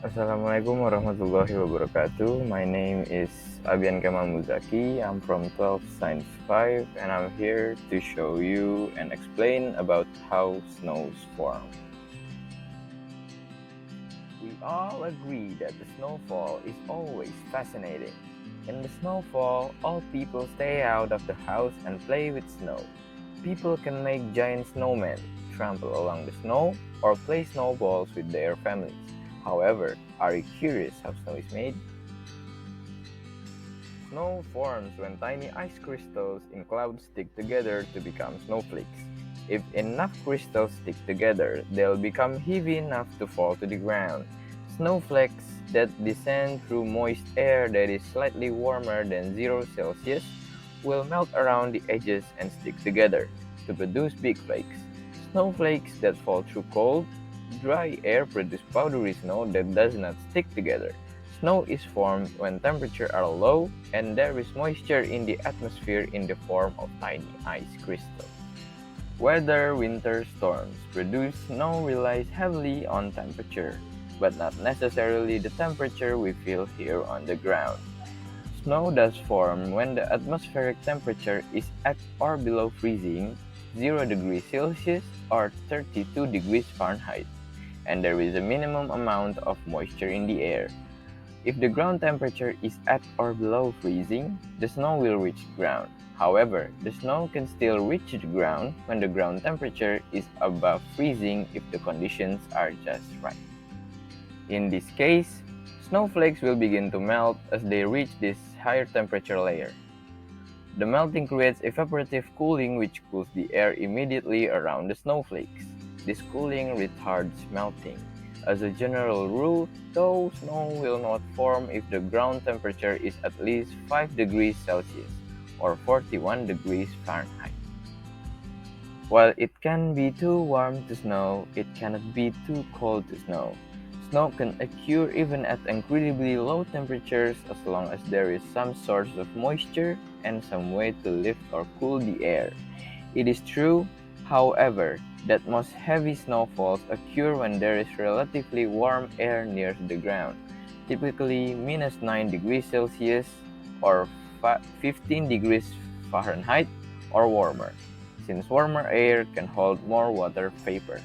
Assalamualaikum warahmatullahi wabarakatuh. My name is Abian Kamal Muzaki. I'm from 12 Science 5 and I'm here to show you and explain about how snows form. We all agree that the snowfall is always fascinating. In the snowfall, all people stay out of the house and play with snow. People can make giant snowmen, trample along the snow, or play snowballs with their families. However, are you curious how snow is made? Snow forms when tiny ice crystals in clouds stick together to become snowflakes. If enough crystals stick together, they'll become heavy enough to fall to the ground. Snowflakes that descend through moist air that is slightly warmer than 0 Celsius will melt around the edges and stick together to produce big flakes. Snowflakes that fall through cold, dry air produce powdery snow that does not stick together. Snow is formed when temperatures are low and there is moisture in the atmosphere in the form of tiny ice crystals. Whether winter storms produce snow relies heavily on temperature, but not necessarily the temperature we feel here on the ground. Snow does form when the atmospheric temperature is at or below freezing, 0 degrees Celsius or 32 degrees Fahrenheit, and there is a minimum amount of moisture in the air. If the ground temperature is at or below freezing, the snow will reach the ground. However, the snow can still reach the ground when the ground temperature is above freezing if the conditions are just right. In this case, snowflakes will begin to melt as they reach this higher temperature layer. The melting creates evaporative cooling which cools the air immediately around the snowflakes. This cooling retards melting. As a general rule, though, snow will not form if the ground temperature is at least 5 degrees Celsius or 41 degrees Fahrenheit. While it can be too warm to snow, it cannot be too cold to snow. Snow can occur even at incredibly low temperatures as long as there is some source of moisture and some way to lift or cool the air. It is true, however, that most heavy snowfalls occur when there is relatively warm air near the ground, typically -9 degrees Celsius or 15 degrees Fahrenheit or warmer, since warmer air can hold more water vapor.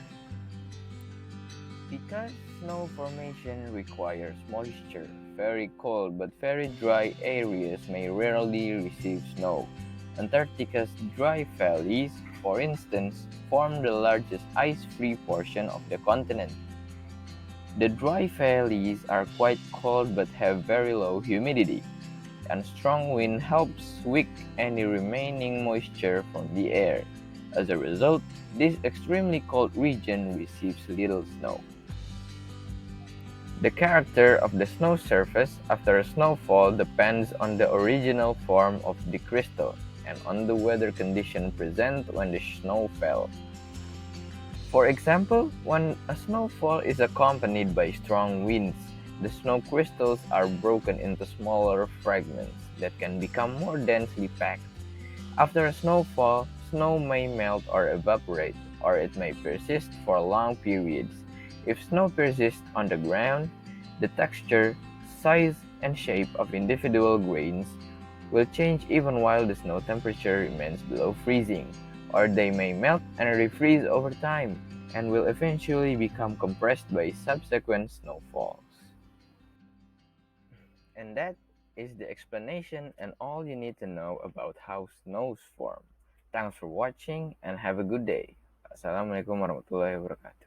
Because snow formation requires moisture, very cold but very dry areas may rarely receive snow. Antarctica's dry valleys, for instance, form the largest ice-free portion of the continent. The dry valleys are quite cold but have very low humidity, and strong wind helps wick any remaining moisture from the air. As a result, this extremely cold region receives little snow. The character of the snow surface after a snowfall depends on the original form of the crystal and on the weather condition present when the snow fell. For example, when a snowfall is accompanied by strong winds, the snow crystals are broken into smaller fragments that can become more densely packed. After a snowfall, snow may melt or evaporate, or it may persist for long periods. If snow persists on the ground, the texture, size, and shape of individual grains will change even while the snow temperature remains below freezing, or they may melt and refreeze over time and will eventually become compressed by subsequent snowfalls. And that is the explanation and all you need to know about how snows form. Thanks for watching and have a good day. Assalamualaikum warahmatullahi wabarakatuh.